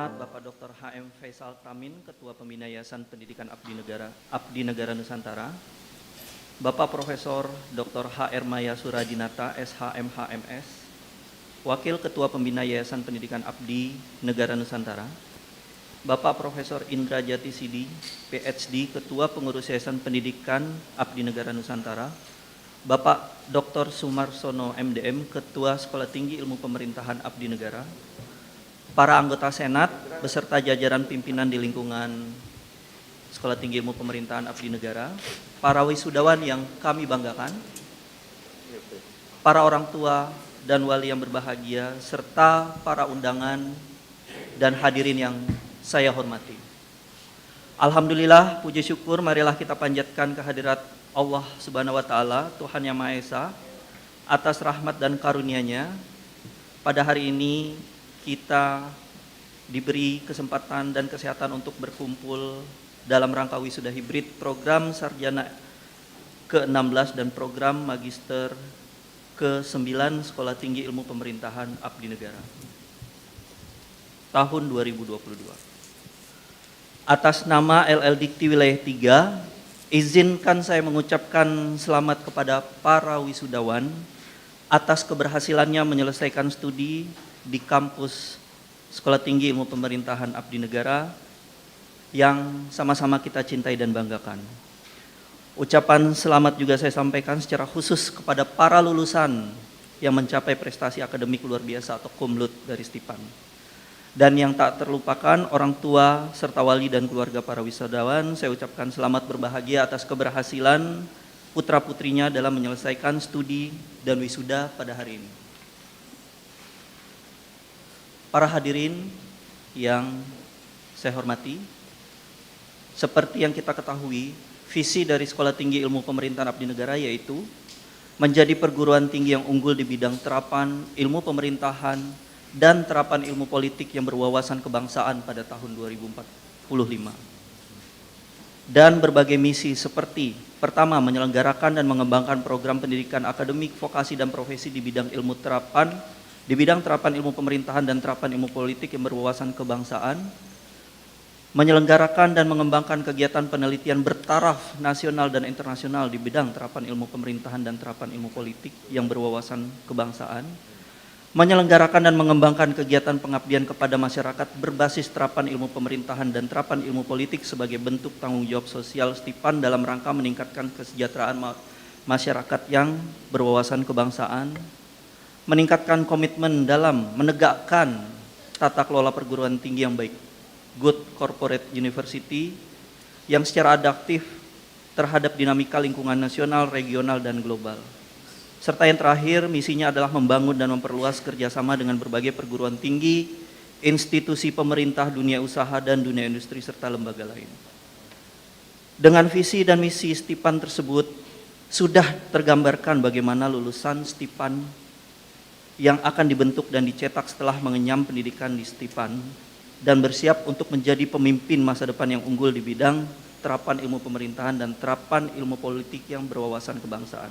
terhormat Bapak Dr. H.M. Faisal Pramin, Ketua Pembina Yayasan Pendidikan Abdi Negara Nusantara, Bapak Profesor Dr. H.R. Maya Suradinata, SHM HMS, Wakil Ketua Pembina Yayasan Pendidikan Abdi Negara Nusantara, Bapak Profesor Indra Jati Sidi, PhD, Ketua Pengurus Yayasan Pendidikan Abdi Negara Nusantara, Bapak Dr. Sumarsono MDM, Ketua Sekolah Tinggi Ilmu Pemerintahan Abdi Negara, para anggota Senat beserta jajaran pimpinan di lingkungan Sekolah Tinggi Ilmu Pemerintahan Abdi Negara, para wisudawan yang kami banggakan, para orang tua dan wali yang berbahagia, serta para undangan dan hadirin yang saya hormati. Alhamdulillah, puji syukur marilah kita panjatkan kehadirat Allah Subhanahu wa Ta'ala, Tuhan Yang Maha Esa, atas rahmat dan karunia-Nya. Pada hari ini kita diberi kesempatan dan kesehatan untuk berkumpul dalam rangka wisuda hibrid program sarjana ke-16 dan program magister ke-9 Sekolah Tinggi Ilmu Pemerintahan Abdi Negara tahun 2022. Atas nama LL Dikti Wilayah 3, izinkan saya mengucapkan selamat kepada para wisudawan atas keberhasilannya menyelesaikan studi di kampus Sekolah Tinggi Ilmu Pemerintahan Abdi Negara yang sama-sama kita cintai dan banggakan. Ucapan selamat juga saya sampaikan secara khusus kepada para lulusan yang mencapai prestasi akademik luar biasa atau kumlut dari Stipan. Dan yang tak terlupakan orang tua serta wali dan keluarga para wisudawan, saya ucapkan selamat berbahagia atas keberhasilan putra-putrinya dalam menyelesaikan studi dan wisuda pada hari ini. Para hadirin yang saya hormati, seperti yang kita ketahui, visi dari Sekolah Tinggi Ilmu Pemerintahan Abdi Negara yaitu menjadi perguruan tinggi yang unggul di bidang terapan ilmu pemerintahan dan terapan ilmu politik yang berwawasan kebangsaan pada tahun 2045. Dan berbagai misi seperti pertama, menyelenggarakan dan mengembangkan program pendidikan akademik, vokasi dan profesi di bidang ilmu terapan, di bidang terapan ilmu pemerintahan dan terapan ilmu politik yang berwawasan kebangsaan, menyelenggarakan dan mengembangkan kegiatan penelitian bertaraf nasional dan internasional di bidang terapan ilmu pemerintahan dan terapan ilmu politik yang berwawasan kebangsaan, menyelenggarakan dan mengembangkan kegiatan pengabdian kepada masyarakat berbasis terapan ilmu pemerintahan dan terapan ilmu politik sebagai bentuk tanggung jawab sosial Stipan dalam rangka meningkatkan kesejahteraan masyarakat yang berwawasan kebangsaan, meningkatkan komitmen dalam menegakkan tata kelola perguruan tinggi yang baik, good corporate university, yang secara adaptif terhadap dinamika lingkungan nasional, regional, dan global. Serta yang terakhir, misinya adalah membangun dan memperluas kerjasama dengan berbagai perguruan tinggi, institusi pemerintah, dunia usaha, dan dunia industri, serta lembaga lain. Dengan visi dan misi Stipan tersebut, sudah tergambarkan bagaimana lulusan Stipan yang akan dibentuk dan dicetak setelah mengenyam pendidikan di Stipan dan bersiap untuk menjadi pemimpin masa depan yang unggul di bidang terapan ilmu pemerintahan dan terapan ilmu politik yang berwawasan kebangsaan.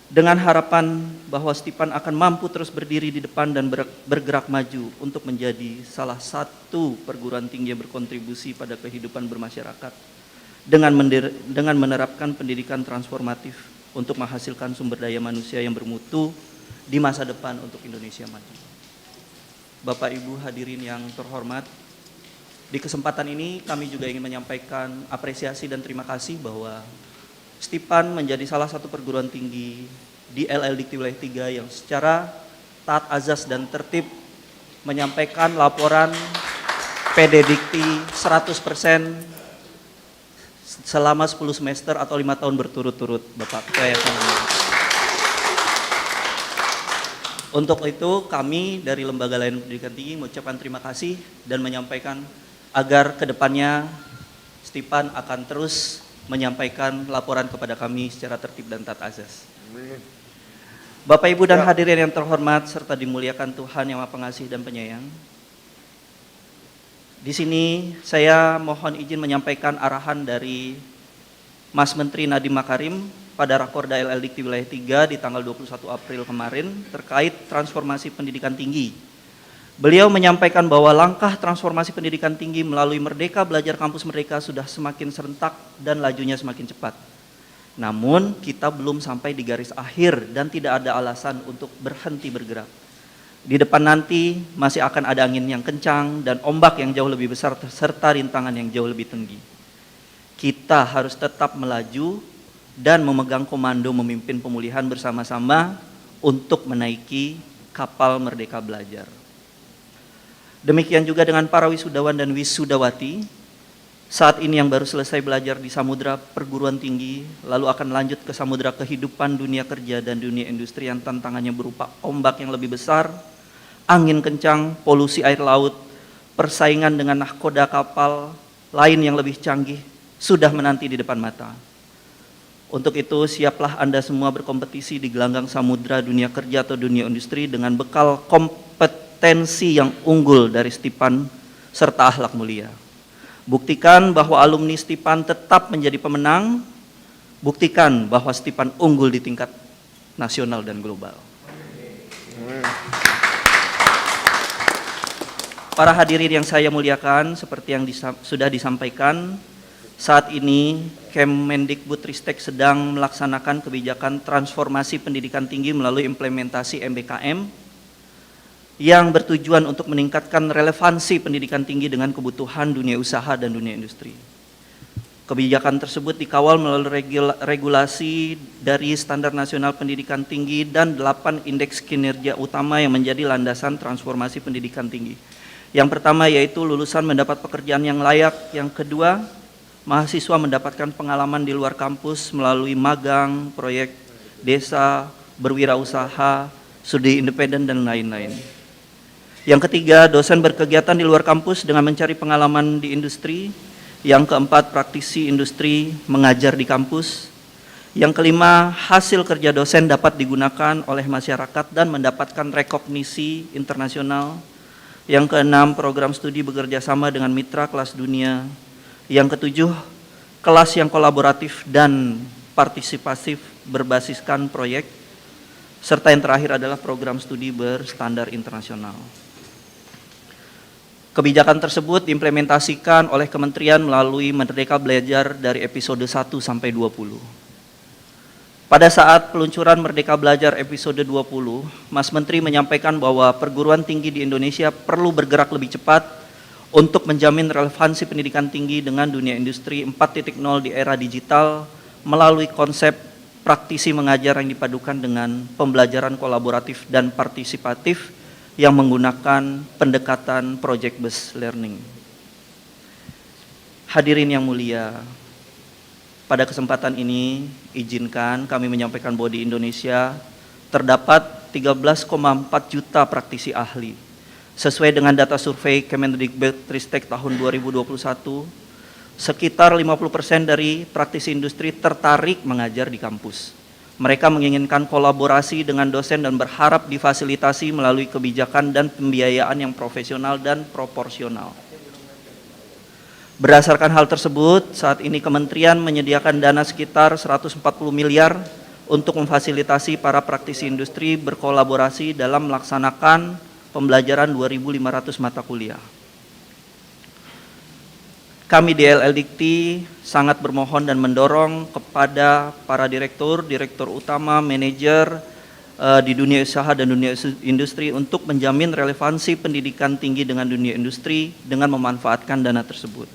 Dengan harapan bahwa Stipan akan mampu terus berdiri di depan dan bergerak maju untuk menjadi salah satu perguruan tinggi yang berkontribusi pada kehidupan bermasyarakat dengan menerapkan pendidikan transformatif untuk menghasilkan sumber daya manusia yang bermutu di masa depan untuk Indonesia maju. Bapak Ibu hadirin yang terhormat, di kesempatan ini kami juga ingin menyampaikan apresiasi dan terima kasih bahwa Stipan menjadi salah satu perguruan tinggi di LL Dikti Wilayah 3 yang secara taat azas dan tertib menyampaikan laporan PD Dikti 100% selama 10 semester atau 5 tahun berturut-turut, Bapak Ketua Yayasan. Untuk itu kami dari Lembaga Layanan Pendidikan Tinggi mengucapkan terima kasih dan menyampaikan agar kedepannya Stipan akan terus menyampaikan laporan kepada kami secara tertib dan taat azas. Bapak Ibu dan hadirin yang terhormat serta dimuliakan Tuhan Yang Maha Pengasih dan Penyayang. Di sini saya mohon izin menyampaikan arahan dari Mas Menteri Nadiem Makarim pada Rakorda LL Dikti Wilayah 3 di tanggal 21 April kemarin terkait transformasi pendidikan tinggi Beliau menyampaikan bahwa langkah transformasi pendidikan tinggi melalui Merdeka Belajar Kampus Merdeka sudah semakin serentak dan lajunya semakin cepat. Namun kita belum sampai di garis akhir dan tidak ada alasan untuk berhenti bergerak. Di depan nanti masih akan ada angin yang kencang dan ombak yang jauh lebih besar serta rintangan yang jauh lebih tinggi. Kita harus tetap melaju dan memegang komando memimpin pemulihan bersama-sama untuk menaiki kapal Merdeka Belajar. Demikian juga dengan para wisudawan dan wisudawati, saat ini yang baru selesai belajar di samudra perguruan tinggi, lalu akan lanjut ke samudra kehidupan dunia kerja dan dunia industri yang tantangannya berupa ombak yang lebih besar, angin kencang, polusi air laut, persaingan dengan nahkoda kapal lain yang lebih canggih, sudah menanti di depan mata. Untuk itu, siaplah Anda semua berkompetisi di gelanggang samudra dunia kerja atau dunia industri dengan bekal kompetensi yang unggul dari Stipan serta akhlak mulia. Buktikan bahwa alumni Stipan tetap menjadi pemenang, buktikan bahwa Stipan unggul di tingkat nasional dan global. Para hadirin yang saya muliakan, seperti yang sudah disampaikan, saat ini Kemendikbudristek sedang melaksanakan kebijakan transformasi pendidikan tinggi melalui implementasi MBKM yang bertujuan untuk meningkatkan relevansi pendidikan tinggi dengan kebutuhan dunia usaha dan dunia industri. Kebijakan tersebut dikawal melalui regulasi dari Standar Nasional Pendidikan Tinggi dan 8 indeks kinerja utama yang menjadi landasan transformasi pendidikan tinggi. Yang pertama yaitu lulusan mendapat pekerjaan yang layak, yang kedua mahasiswa mendapatkan pengalaman di luar kampus melalui magang, proyek desa, berwirausaha, studi independen, dan lain-lain. Yang ketiga, dosen berkegiatan di luar kampus dengan mencari pengalaman di industri. Yang keempat, praktisi industri mengajar di kampus. Yang kelima, hasil kerja dosen dapat digunakan oleh masyarakat dan mendapatkan rekognisi internasional. Yang keenam, program studi bekerja sama dengan mitra kelas dunia. Yang ketujuh, kelas yang kolaboratif dan partisipasif berbasiskan proyek. Serta yang terakhir adalah program studi berstandar internasional. Kebijakan tersebut diimplementasikan oleh kementerian melalui Merdeka Belajar dari episode 1 sampai 20. Pada saat peluncuran Merdeka Belajar episode 20, Mas Menteri menyampaikan bahwa perguruan tinggi di Indonesia perlu bergerak lebih cepat untuk menjamin relevansi pendidikan tinggi dengan dunia industri 4.0 di era digital melalui konsep praktisi mengajar yang dipadukan dengan pembelajaran kolaboratif dan partisipatif yang menggunakan pendekatan project based learning. Hadirin yang mulia, pada kesempatan ini izinkan kami menyampaikan bahwa di Indonesia terdapat 13,4 juta praktisi ahli. Sesuai dengan data survei Kemendikbudristek tahun 2021, sekitar 50% dari praktisi industri tertarik mengajar di kampus. Mereka menginginkan kolaborasi dengan dosen dan berharap difasilitasi melalui kebijakan dan pembiayaan yang profesional dan proporsional. Berdasarkan hal tersebut, saat ini kementerian menyediakan dana sekitar 140 miliar untuk memfasilitasi para praktisi industri berkolaborasi dalam melaksanakan pembelajaran 2.500 mata kuliah. Kami di LLDikti sangat bermohon dan mendorong kepada para direktur utama, manajer di dunia usaha dan dunia industri untuk menjamin relevansi pendidikan tinggi dengan dunia industri dengan memanfaatkan dana tersebut.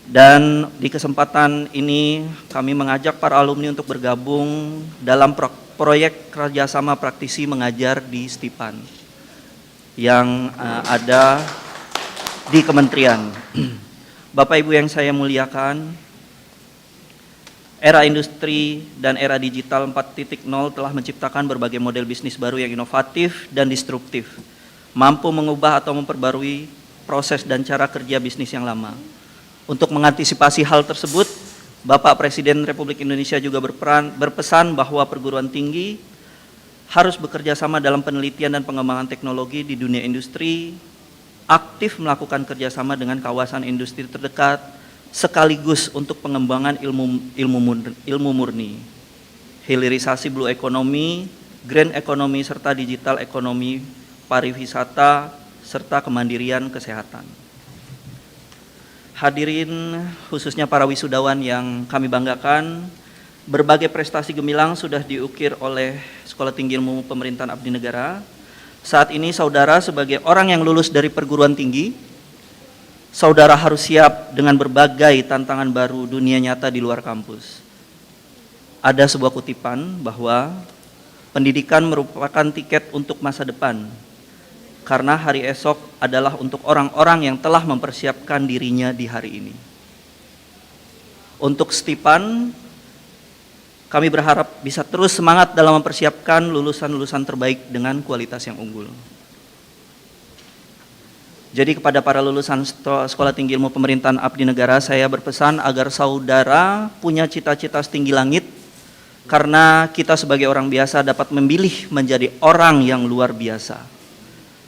Dan di kesempatan ini kami mengajak para alumni untuk bergabung dalam proyek kerjasama praktisi mengajar di Stipan yang ada di kementerian. Bapak Ibu yang saya muliakan, era industri dan era digital 4.0 telah menciptakan berbagai model bisnis baru yang inovatif dan disruptif, mampu mengubah atau memperbarui proses dan cara kerja bisnis yang lama. Untuk mengantisipasi hal tersebut, Bapak Presiden Republik Indonesia juga berpesan bahwa perguruan tinggi harus bekerja sama dalam penelitian dan pengembangan teknologi di dunia industri, aktif melakukan kerjasama dengan kawasan industri terdekat, sekaligus untuk pengembangan ilmu murni, hilirisasi blue economy, green economy, serta digital economy pariwisata, serta kemandirian kesehatan. Hadirin, khususnya para wisudawan yang kami banggakan, berbagai prestasi gemilang sudah diukir oleh Sekolah Tinggi Ilmu Pemerintahan Abdi Negara. Saat ini saudara sebagai orang yang lulus dari perguruan tinggi, saudara harus siap dengan berbagai tantangan baru dunia nyata di luar kampus. Ada sebuah kutipan bahwa pendidikan merupakan tiket untuk masa depan, karena hari esok adalah untuk orang-orang yang telah mempersiapkan dirinya di hari ini. Untuk Stipan, kami berharap bisa terus semangat dalam mempersiapkan lulusan-lulusan terbaik dengan kualitas yang unggul. Jadi kepada para lulusan Sekolah Tinggi Ilmu Pemerintahan Abdi Negara, saya berpesan agar saudara punya cita-cita setinggi langit, karena kita sebagai orang biasa dapat memilih menjadi orang yang luar biasa.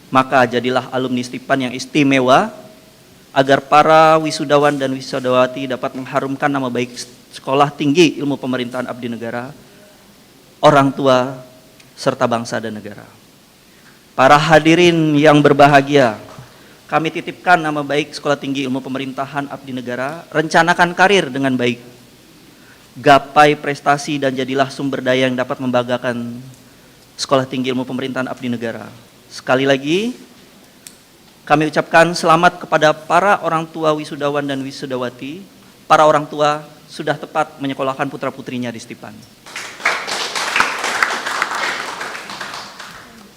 Maka jadilah alumni Stipan yang istimewa, agar para wisudawan dan wisudawati dapat mengharumkan nama baik Sekolah Tinggi Ilmu Pemerintahan Abdi Negara, orang tua, serta bangsa dan negara. Para hadirin yang berbahagia, kami titipkan nama baik Sekolah Tinggi Ilmu Pemerintahan Abdi Negara, rencanakan karir dengan baik, gapai prestasi dan jadilah sumber daya yang dapat membanggakan Sekolah Tinggi Ilmu Pemerintahan Abdi Negara. Sekali lagi, kami ucapkan selamat kepada para orang tua wisudawan dan wisudawati. Para orang tua sudah tepat menyekolahkan putra-putrinya di Stipan.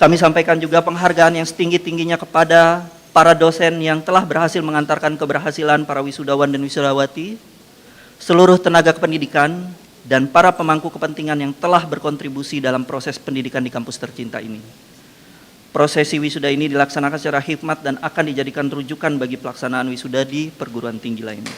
Kami sampaikan juga penghargaan yang setinggi-tingginya kepada para dosen yang telah berhasil mengantarkan keberhasilan para wisudawan dan wisudawati, seluruh tenaga kependidikan, dan para pemangku kepentingan yang telah berkontribusi dalam proses pendidikan di kampus tercinta ini. Prosesi wisuda ini dilaksanakan secara hikmat dan akan dijadikan rujukan bagi pelaksanaan wisuda di perguruan tinggi lainnya.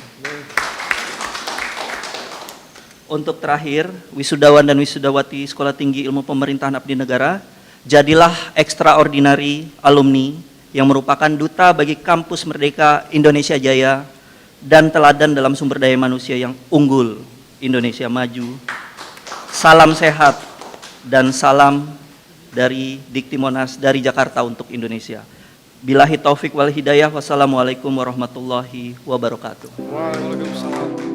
Untuk terakhir, wisudawan dan wisudawati Sekolah Tinggi Ilmu Pemerintahan Abdi Negara, jadilah extraordinary alumni yang merupakan duta bagi kampus Merdeka Indonesia Jaya dan teladan dalam sumber daya manusia yang unggul. Indonesia maju. Salam sehat dan salam dari Dikti Monas dari Jakarta untuk Indonesia. Billahi taufik wal hidayah. Wassalamualaikum warahmatullahi wabarakatuh. Waalaikumsalam.